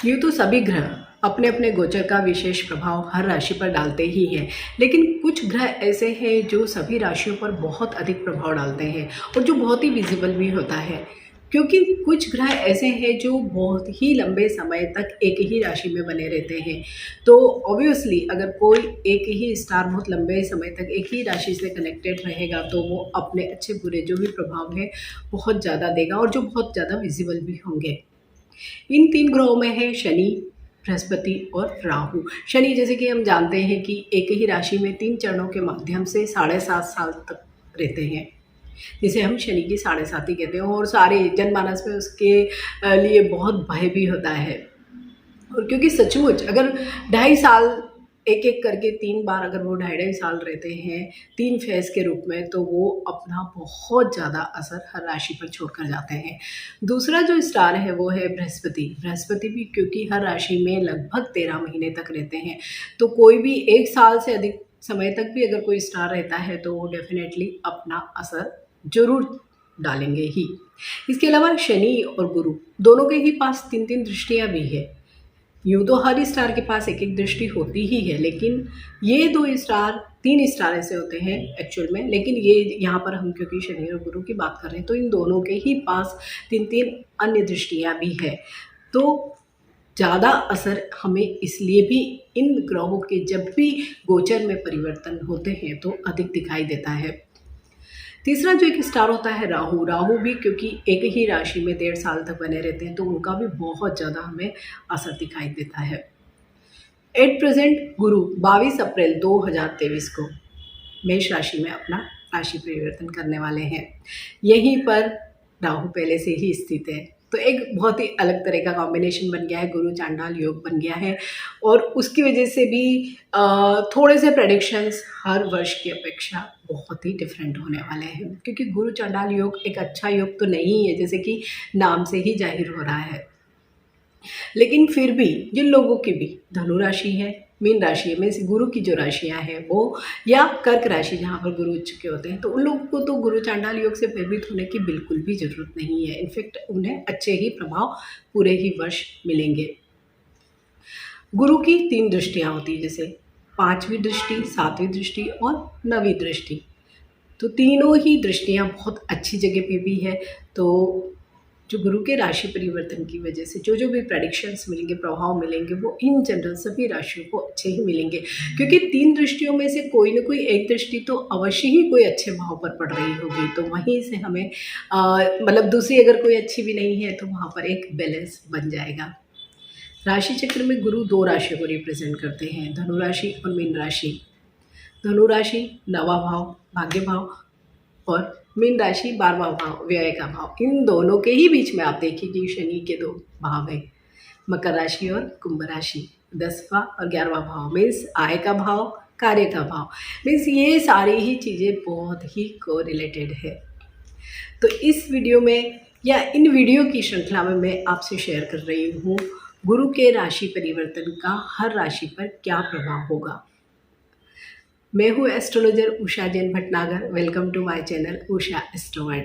यूँ तो सभी ग्रह अपने अपने गोचर का विशेष प्रभाव हर राशि पर डालते ही हैं, लेकिन कुछ ग्रह ऐसे हैं जो सभी राशियों पर बहुत अधिक प्रभाव डालते हैं और जो बहुत ही विजिबल भी होता है। क्योंकि कुछ ग्रह ऐसे हैं जो बहुत ही लंबे समय तक एक ही राशि में बने रहते हैं। तो ऑब्वियसली अगर कोई एक ही स्टार बहुत लंबे समय तक एक ही राशि से कनेक्टेड रहेगा तो वो अपने अच्छे बुरे जो भी प्रभाव है बहुत ज़्यादा देगा और जो बहुत ज़्यादा विजिबल भी होंगे। इन 3 ग्रहों में है शनि, बृहस्पति और राहु। शनि जैसे कि हम जानते हैं कि एक ही राशि में 3 चरणों के माध्यम से 7.5 साल तक रहते हैं, जिसे हम शनि की 7.5 कहते हैं और सारे जनमानस में उसके लिए बहुत भय भी होता है। और क्योंकि सचमुच अगर 2.5 साल एक-एक करके 3 बार अगर वो 2.5 साल रहते हैं 3 फेज़ के रूप में, तो वो अपना बहुत ज़्यादा असर हर राशि पर छोड़कर जाते हैं। दूसरा जो स्टार है वो है बृहस्पति। बृहस्पति भी क्योंकि हर राशि में लगभग 13 महीने तक रहते हैं, तो कोई भी 1 साल से अधिक समय तक भी अगर कोई स्टार रहता है तो वो डेफ़िनेटली अपना असर ज़रूर डालेंगे ही। इसके अलावा शनि और गुरु दोनों के ही पास 3-3 दृष्टियाँ भी है। यूँ तो हर स्टार के पास एक-एक दृष्टि होती ही है, लेकिन ये 2 स्टार 3 स्टार ऐसे होते हैं एक्चुअल में, लेकिन ये यहाँ पर हम क्योंकि शनि और गुरु की बात कर रहे हैं तो इन दोनों के ही पास 3-3 अन्य दृष्टियाँ भी है। तो ज़्यादा असर हमें इसलिए भी इन ग्रहों के जब भी गोचर में परिवर्तन होते हैं तो अधिक दिखाई देता है। तीसरा जो एक स्टार होता है राहु। राहु भी क्योंकि एक ही राशि में 1.5 साल तक बने रहते हैं तो उनका भी बहुत ज़्यादा हमें असर दिखाई देता है। एट प्रेजेंट गुरु 22 अप्रैल 2023 को मेष राशि में अपना राशि परिवर्तन करने वाले हैं। यहीं पर राहु पहले से ही स्थित है, तो एक बहुत ही अलग तरह का कॉम्बिनेशन बन गया है, गुरु चांडाल योग बन गया है और उसकी वजह से भी थोड़े से प्रेडिक्शंस हर वर्ष की अपेक्षा बहुत ही डिफरेंट होने वाले हैं, क्योंकि गुरु चांडाल योग एक अच्छा योग तो नहीं है जैसे कि नाम से ही जाहिर हो रहा है। लेकिन फिर भी जिन लोगों की भी धनु राशि है, मीन राशि है, मीन्स गुरु की जो राशियां हैं वो, या कर्क राशि जहाँ पर गुरु उच्च के होते हैं, तो उन लोगों को तो गुरु चांडाल योग से भयभीत होने की बिल्कुल भी ज़रूरत नहीं है। इनफैक्ट उन्हें अच्छे ही प्रभाव पूरे ही वर्ष मिलेंगे। गुरु की 3 दृष्टियाँ होती है, जैसे 5वीं दृष्टि, 7वीं दृष्टि और 9वीं दृष्टि। तो तीनों ही दृष्टियाँ बहुत अच्छी जगह पे भी है। तो जो गुरु के राशि परिवर्तन की वजह से जो भी प्रेडिक्शंस मिलेंगे, प्रभाव मिलेंगे, वो इन जनरल सभी राशियों को अच्छे ही मिलेंगे, क्योंकि 3 दृष्टियों में से कोई ना कोई एक दृष्टि तो अवश्य ही कोई अच्छे भाव पर पड़ रही होगी। तो वहीं से हमें मतलब दूसरी अगर कोई अच्छी भी नहीं है तो वहाँ पर एक बैलेंस बन जाएगा। राशि चक्र में गुरु 2 राशियों को रिप्रेजेंट करते हैं, धनु राशि और मीन राशि। धनु राशि 9वां भाव भाग्य भाव और मीन राशि 12वां भाव व्यय का भाव। इन दोनों के ही बीच में आप देखिए कि शनि के 2 भाव हैं, मकर राशि और कुंभ राशि। 10वां और 11वां भाव मीन्स आय का भाव, कार्य का भाव, मीन्स ये सारी ही चीज़ें बहुत ही कोरिलेटेड है। तो इस वीडियो में या इन वीडियो की श्रृंखला में मैं आपसे शेयर कर रही हूँ गुरु के राशि परिवर्तन का हर राशि पर क्या प्रभाव होगा। मैं हूँ astrologer Usha Jain Bhatnagar. Welcome to my channel Usha Astroworld.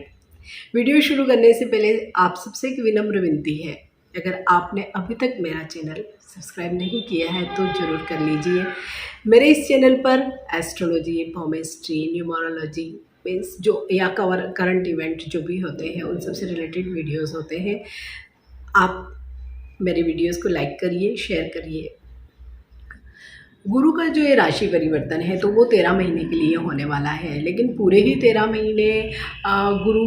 Video शुरू करने से पहले आप सबसे एक विनम्र विनती है, अगर आपने अभी तक मेरा चैनल सब्सक्राइब नहीं किया है तो ज़रूर कर लीजिए। मेरे इस चैनल पर एस्ट्रोलॉजी, पॉमेस्ट्री, न्यूमरोलॉजी मीन्स जो या करंट इवेंट जो भी होते हैं उन सबसे रिलेटेड वीडियोज़ होते हैं। आप मेरे वीडियोज़ को लाइक करिए, शेयर करिए। गुरु का जो ये राशि परिवर्तन है तो वो 13 महीने के लिए होने वाला है, लेकिन पूरे ही 13 महीने गुरु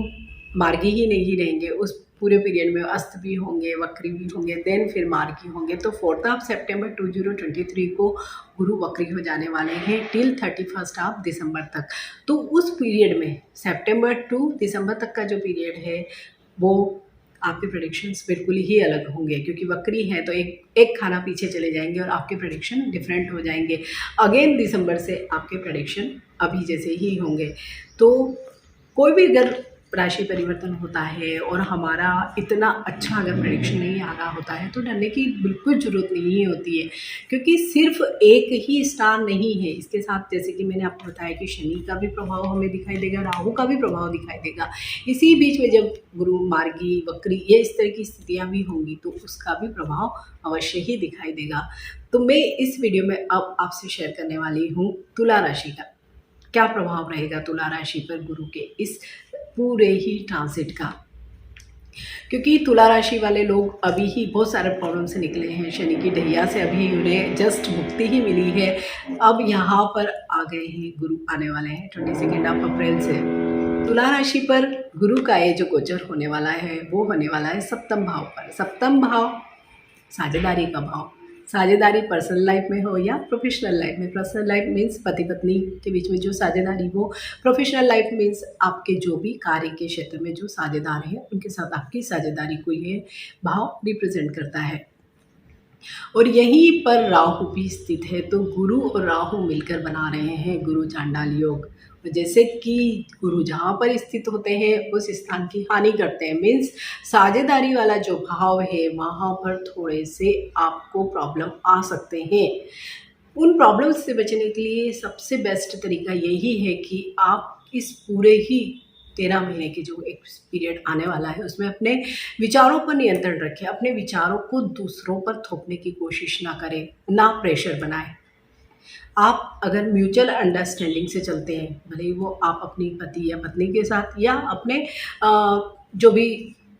मार्गी ही नहीं रहेंगे। उस पूरे पीरियड में अस्त भी होंगे, वक्री भी होंगे, देन फिर मार्गी होंगे। तो 4 सितंबर 2023 को गुरु वक्री हो जाने वाले हैं टिल 31 दिसंबर तक। तो उस पीरियड में सितंबर टू दिसंबर तक का जो पीरियड है वो आपके प्रेडिक्शंस बिल्कुल ही अलग होंगे, क्योंकि वक्री है तो एक खाना पीछे चले जाएंगे और आपके प्रेडिक्शन डिफरेंट हो जाएंगे। अगेन दिसंबर से आपके प्रेडिक्शन अभी जैसे ही होंगे। तो कोई भी अगर राशि परिवर्तन होता है और हमारा इतना अच्छा अगर प्रेडिक्शन नहीं आ रहा होता है तो डरने की बिल्कुल ज़रूरत नहीं होती है, क्योंकि सिर्फ एक ही स्टार नहीं है। इसके साथ जैसे कि मैंने आपको बताया कि शनि का भी प्रभाव हमें दिखाई देगा, राहु का भी प्रभाव दिखाई देगा। इसी बीच में जब गुरु मार्गी, वक्री, ये इस तरह की स्थितियाँ भी होंगी तो उसका भी प्रभाव अवश्य ही दिखाई देगा। तो मैं इस वीडियो में अब आपसे शेयर करने वाली हूँ तुला राशि का क्या प्रभाव रहेगा तुला राशि पर गुरु के इस पूरे ही ट्रांजिट का, क्योंकि तुला राशि वाले लोग अभी ही बहुत सारे प्रॉब्लम से निकले हैं। शनि की ढैया से अभी उन्हें जस्ट मुक्ति ही मिली है। अब यहाँ पर आ गए हैं गुरु, आने वाले हैं 22 अप्रैल से। तुला राशि पर गुरु का ये जो गोचर होने वाला है वो होने वाला है सप्तम भाव पर। सप्तम भाव साझेदारी का भाव। साझेदारी पर्सनल लाइफ में हो या प्रोफेशनल लाइफ में। पर्सनल लाइफ मीन्स पति पत्नी के बीच में जो साझेदारी हो। प्रोफेशनल लाइफ मीन्स आपके जो भी कार्य के क्षेत्र में जो साझेदार हैं उनके साथ आपकी साझेदारी को ये भाव रिप्रेजेंट करता है। और यहीं पर राहु भी स्थित है, तो गुरु और राहु मिलकर बना रहे हैं गुरु चांडाल योग। जैसे कि गुरु जहाँ पर स्थित होते हैं उस स्थान की हानि करते हैं, मीन्स साझेदारी वाला जो भाव है वहाँ पर थोड़े से आपको प्रॉब्लम आ सकते हैं। उन प्रॉब्लम्स से बचने के लिए सबसे बेस्ट तरीका यही है कि आप इस पूरे ही 13 महीने की जो एक पीरियड आने वाला है उसमें अपने विचारों पर नियंत्रण रखें। अपने विचारों को दूसरों पर थोपने की कोशिश ना करें, ना प्रेशर बनाएं। आप अगर म्यूचुअल अंडरस्टैंडिंग से चलते हैं, भले ही वो आप अपनी पति या पत्नी के साथ या अपने जो भी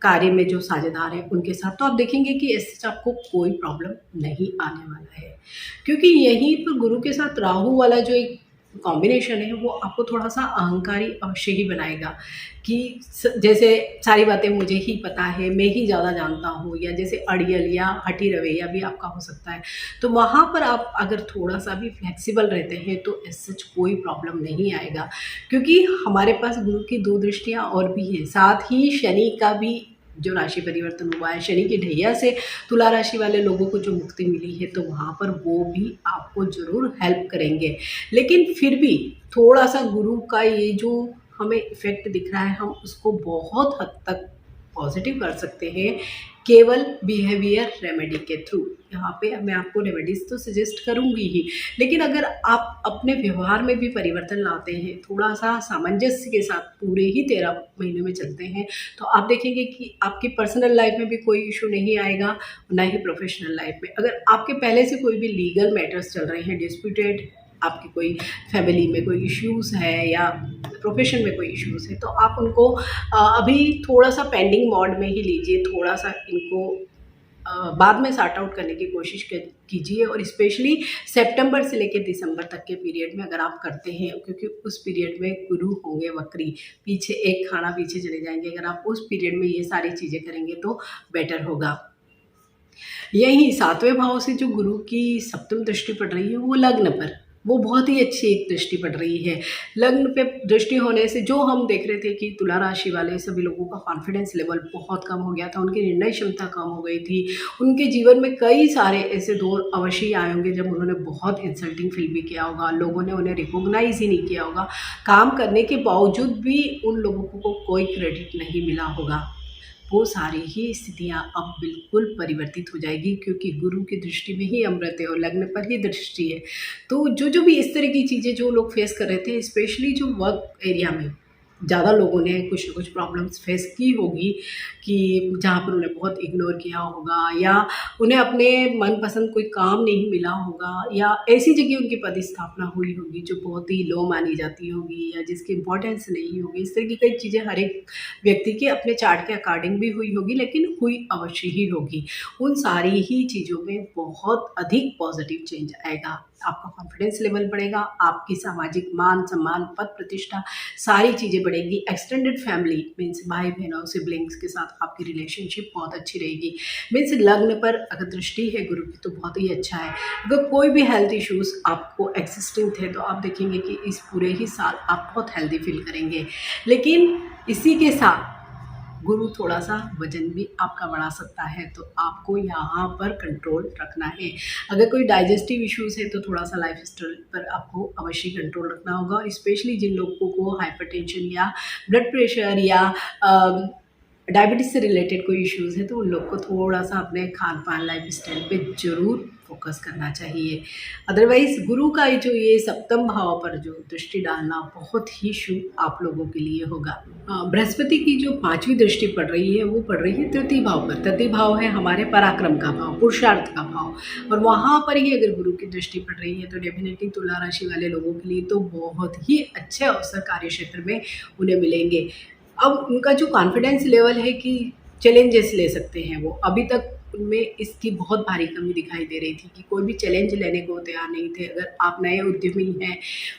कार्य में जो साझेदार हैं उनके साथ, तो आप देखेंगे कि इससे आपको कोई प्रॉब्लम नहीं आने वाला है। क्योंकि यहीं पर गुरु के साथ राहु वाला जो एक कॉम्बिनेशन है वो आपको थोड़ा सा अहंकारी अवश्य ही बनाएगा कि जैसे सारी बातें मुझे ही पता है, मैं ही ज़्यादा जानता हूँ, या जैसे अड़ियल या हठी रवैया भी आपका हो सकता है। तो वहाँ पर आप अगर थोड़ा सा भी फ्लेक्सिबल रहते हैं तो ऐसा कोई प्रॉब्लम नहीं आएगा, क्योंकि हमारे पास गुरु की 2 दृष्टियाँ और भी हैं। साथ ही शनि का भी जो राशि परिवर्तन हुआ है, शनि की ढैया से तुला राशि वाले लोगों को जो मुक्ति मिली है, तो वहाँ पर वो भी आपको ज़रूर हेल्प करेंगे। लेकिन फिर भी थोड़ा सा गुरु का ये जो हमें इफ़ेक्ट दिख रहा है, हम उसको बहुत हद तक पॉजिटिव कर सकते हैं केवल बिहेवियर रेमेडी के थ्रू। यहाँ पे मैं आपको रेमेडीज़ तो सजेस्ट करूँगी ही, लेकिन अगर आप अपने व्यवहार में भी परिवर्तन लाते हैं, थोड़ा सा सामंजस्य के साथ पूरे ही 13 महीने में चलते हैं, तो आप देखेंगे कि आपकी पर्सनल लाइफ में भी कोई इशू नहीं आएगा, ना ही प्रोफेशनल लाइफ में। अगर आपके पहले से कोई भी लीगल मैटर्स चल रहे हैं, डिस्प्यूटेड, आपकी कोई फैमिली में कोई इश्यूज़ है या प्रोफेशन में कोई इश्यूज़ है, तो आप उनको अभी थोड़ा सा पेंडिंग मोड में ही लीजिए। थोड़ा सा इनको बाद में सॉर्ट आउट करने की कोशिश कीजिए। और स्पेशली सितंबर से लेकर दिसंबर तक के पीरियड में अगर आप करते हैं, क्योंकि उस पीरियड में गुरु होंगे वक्री, पीछे एक खाना पीछे चले जाएंगे। अगर आप उस पीरियड में ये सारी चीज़ें करेंगे तो बेटर होगा। यही 7वें भाव से जो गुरु की सप्तम दृष्टि पड़ रही है वो लग्न पर, वो बहुत ही अच्छी एक दृष्टि पड़ रही है। लग्न पे दृष्टि होने से जो हम देख रहे थे कि तुला राशि वाले सभी लोगों का कॉन्फिडेंस लेवल बहुत कम हो गया था, उनकी निर्णय क्षमता कम हो गई थी, उनके जीवन में कई सारे ऐसे दौर अवश्य आए होंगे जब उन्होंने बहुत इंसल्टिंग फील भी किया होगा, लोगों ने उन्हें रिकॉग्नाइज ही नहीं किया होगा, काम करने के बावजूद भी उन लोगों को कोई क्रेडिट नहीं मिला होगा। वो सारी ही स्थितियाँ अब बिल्कुल परिवर्तित हो जाएगी, क्योंकि गुरु की दृष्टि में ही अमृत है और लग्न पर ही दृष्टि है। तो जो भी इस तरह की चीज़ें जो लोग फेस कर रहे थे, स्पेशली जो वर्क एरिया में ज़्यादा लोगों ने कुछ न कुछ प्रॉब्लम्स फेस की होगी, कि जहाँ पर उन्हें बहुत इग्नोर किया होगा, या उन्हें अपने मनपसंद कोई काम नहीं मिला होगा, या ऐसी जगह उनकी पदस्थापना हुई होगी जो बहुत ही लो मानी जाती होगी या जिसकी इम्पोर्टेंस नहीं होगी। इस तरह की कई चीज़ें हर एक व्यक्ति के अपने चार्ट के अकॉर्डिंग भी हुई होगी, लेकिन हुई अवश्य ही होगी। उन सारी ही चीज़ों में बहुत अधिक पॉजिटिव चेंज आएगा। आपका कॉन्फिडेंस लेवल बढ़ेगा, आपकी सामाजिक मान सम्मान, पद प्रतिष्ठा, सारी चीज़ें बढ़ेगी। एक्सटेंडेड फैमिली मीन्स भाई बहनों, सिबलिंग्स के साथ आपकी रिलेशनशिप बहुत अच्छी रहेगी। मीन्स लग्न पर अगर दृष्टि है गुरु की तो बहुत ही अच्छा है। अगर कोई भी हेल्थ इश्यूज़ आपको एग्जिस्टिंग थे तो आप देखेंगे कि इस पूरे ही साल आप बहुत हेल्दी फील करेंगे। लेकिन इसी के साथ गुरु थोड़ा सा वजन भी आपका बढ़ा सकता है, तो आपको यहाँ पर कंट्रोल रखना है। अगर कोई डाइजेस्टिव इश्यूज़ है तो थोड़ा सा लाइफस्टाइल पर आपको अवश्य कंट्रोल रखना होगा, और स्पेशली जिन लोगों को हाइपरटेंशन या ब्लड प्रेशर या डायबिटीज़ से रिलेटेड कोई इश्यूज़ है तो उन लोग को थोड़ा सा अपने खान पान लाइफस्टाइल पे ज़रूर फोकस करना चाहिए। अदरवाइज़ गुरु का जो ये सप्तम भाव पर जो दृष्टि डालना बहुत ही शुभ आप लोगों के लिए होगा। बृहस्पति की जो 5वीं दृष्टि पड़ रही है वो पड़ रही है तृतीय भाव पर। तृतीय भाव है हमारे पराक्रम का भाव, पुरुषार्थ का भाव, और वहाँ पर ही अगर गुरु की दृष्टि पड़ रही है तो डेफिनेटली तुला राशि वाले लोगों के लिए तो बहुत ही अच्छे अवसर कार्य क्षेत्र में उन्हें मिलेंगे। अब उनका जो कॉन्फिडेंस लेवल है कि चैलेंजेस ले सकते हैं वो, अभी तक उनमें इसकी बहुत भारी कमी दिखाई दे रही थी कि कोई भी चैलेंज लेने को तैयार नहीं थे। अगर आप नए उद्यमी हैं,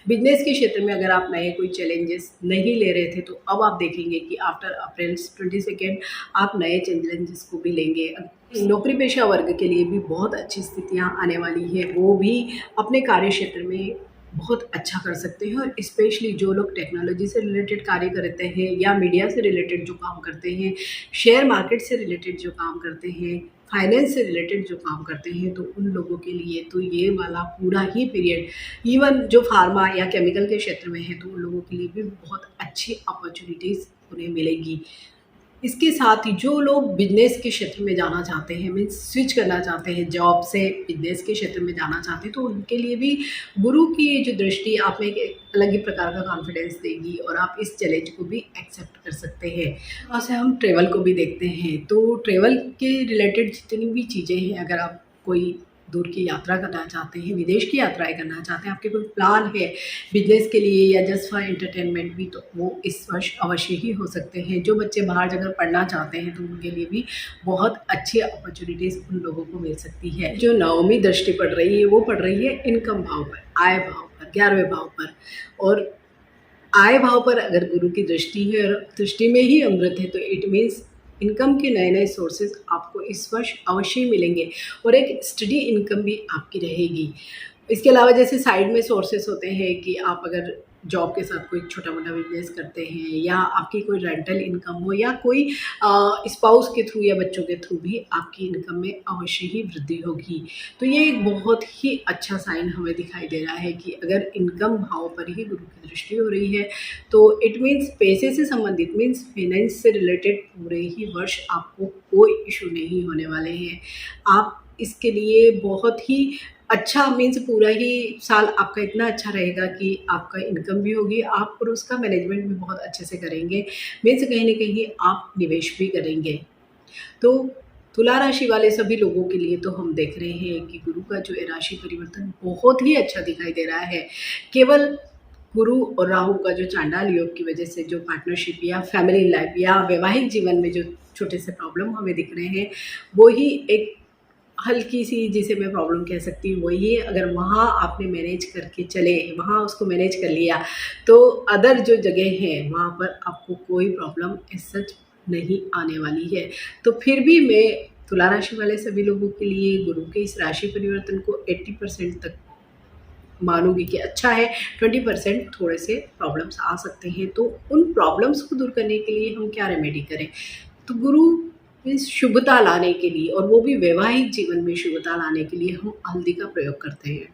बिजनेस के क्षेत्र में अगर आप नए कोई चैलेंजेस नहीं ले रहे थे, तो अब आप देखेंगे कि आफ्टर अप्रैल 22 आप नए चैलेंजेस को भी लेंगे। नौकरी पेशा वर्ग के लिए भी बहुत अच्छी स्थितियाँ आने वाली है, वो भी अपने कार्य क्षेत्र में बहुत अच्छा कर सकते हैं। और स्पेशली जो लोग टेक्नोलॉजी से रिलेटेड कार्य करते हैं या मीडिया से रिलेटेड जो काम करते हैं, शेयर मार्केट से रिलेटेड जो काम करते हैं, फाइनेंस से रिलेटेड जो काम करते हैं, तो उन लोगों के लिए तो ये वाला पूरा ही पीरियड, इवन जो फार्मा या केमिकल के क्षेत्र में है तो उन लोगों के लिए भी बहुत अच्छी अपॉर्चुनिटीज़ उन्हें मिलेगी। इसके साथ ही जो लोग बिजनेस के क्षेत्र में जाना चाहते हैं, मीन्स स्विच करना चाहते हैं, जॉब से बिजनेस के क्षेत्र में जाना चाहते हैं, तो उनके लिए भी गुरु की ये जो दृष्टि आप में एक अलग ही प्रकार का कॉन्फिडेंस देगी और आप इस चैलेंज को भी एक्सेप्ट कर सकते हैं। वहाँ से हम ट्रेवल को भी देखते हैं, तो ट्रेवल के रिलेटेड जितनी भी चीज़ें हैं, अगर आप कोई दूर की यात्रा करना चाहते हैं, विदेश की यात्राएं करना चाहते हैं, आपके कोई प्लान है बिजनेस के लिए या जस्ट फॉर एंटरटेनमेंट भी, तो वो इस वर्ष अवश्य ही हो सकते हैं। जो बच्चे बाहर जाकर पढ़ना चाहते हैं तो उनके लिए भी बहुत अच्छी अपॉर्चुनिटीज़ उन लोगों को मिल सकती है। जो 9वीं दृष्टि पड़ रही है वो पड़ रही है इनकम भाव पर, आय भाव पर, 11वें भाव पर। और आय भाव पर अगर गुरु की दृष्टि है और दृष्टि में ही अमृत है, तो इट मीन्स इनकम के नए नए सोर्सेज आपको इस वर्ष अवश्य मिलेंगे और एक स्टडी इनकम भी आपकी रहेगी। इसके अलावा जैसे साइड में सोर्सेज होते हैं कि आप अगर जॉब के साथ कोई छोटा मोटा बिजनेस करते हैं या आपकी कोई रेंटल इनकम हो या कोई स्पाउस के थ्रू या बच्चों के थ्रू भी आपकी इनकम में अवश्य ही वृद्धि होगी। तो ये एक बहुत ही अच्छा साइन हमें दिखाई दे रहा है कि अगर इनकम भाव पर ही गुरु की दृष्टि हो रही है तो इट मीन्स पैसे से संबंधित, मीन्स फाइनेंस से रिलेटेड पूरे ही वर्ष आपको कोई इशू नहीं होने वाले हैं। आप इसके लिए बहुत ही अच्छा, मीन्स पूरा ही साल आपका इतना अच्छा रहेगा कि आपका इनकम भी होगी, आप और उसका मैनेजमेंट भी बहुत अच्छे से करेंगे, मीन्स कहीं न कहीं आप निवेश भी करेंगे। तो तुला राशि वाले सभी लोगों के लिए तो हम देख रहे हैं कि गुरु का जो है राशि परिवर्तन बहुत ही अच्छा दिखाई दे रहा है। केवल गुरु और राहु का जो चांडाल योग की वजह से जो पार्टनरशिप या फैमिली लाइफ या वैवाहिक जीवन में जो छोटे से प्रॉब्लम हमें दिख रहे हैं, वो ही एक हल्की सी, जिसे मैं प्रॉब्लम कह सकती हूँ, वही है। अगर वहाँ आपने मैनेज करके चले, वहाँ उसको मैनेज कर लिया, तो अदर जो जगह है वहाँ पर आपको कोई प्रॉब्लम एज सच नहीं आने वाली है। तो फिर भी मैं तुला राशि वाले सभी लोगों के लिए गुरु के इस राशि परिवर्तन को 80% तक मानूंगी कि अच्छा है। 20% थोड़े से प्रॉब्लम्स आ सकते हैं, तो उन प्रॉब्लम्स को दूर करने के लिए हम क्या रेमेडी करें। तो गुरु मीन्स शुभता लाने के लिए, और वो भी वैवाहिक जीवन में शुभता लाने के लिए हम हल्दी का प्रयोग करते हैं।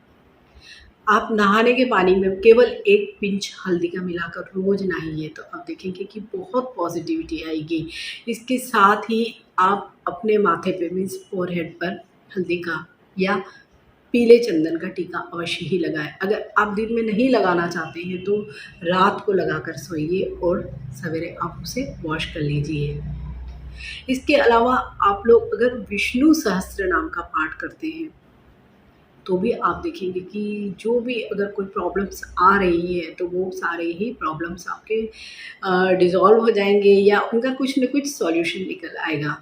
आप नहाने के पानी में केवल 1 पिंच हल्दी का मिलाकर रोज़ नहाइए, तो आप देखेंगे कि बहुत पॉजिटिविटी आएगी। इसके साथ ही आप अपने माथे पे मीन्स फोरहेड पर हल्दी का या पीले चंदन का टीका अवश्य ही लगाएं। अगर आप दिन में नहीं लगाना चाहते हैं तो रात को लगाकर सोइए और सवेरे आप उसे वॉश कर लीजिए। इसके अलावा आप लोग अगर विष्णु सहस्त्र नाम का पाठ करते हैं तो भी आप देखेंगे कि जो भी अगर कोई प्रॉब्लम्स आ रही है तो वो सारे ही प्रॉब्लम्स आपके डिज़ॉल्व हो जाएंगे या उनका कुछ न कुछ सॉल्यूशन निकल आएगा।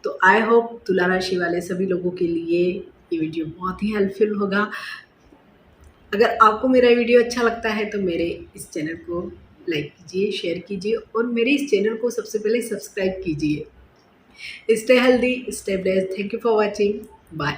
तो आई होप तुला राशि वाले सभी लोगों के लिए ये वीडियो बहुत ही हेल्पफुल होगा। अगर आपको मेरा वीडियो अच्छा लगता है तो मेरे इस चैनल को लाइक कीजिए, शेयर कीजिए और मेरे इस चैनल को सबसे पहले सब्सक्राइब कीजिए। Stay healthy, stay blessed. Thank you for watching. Bye.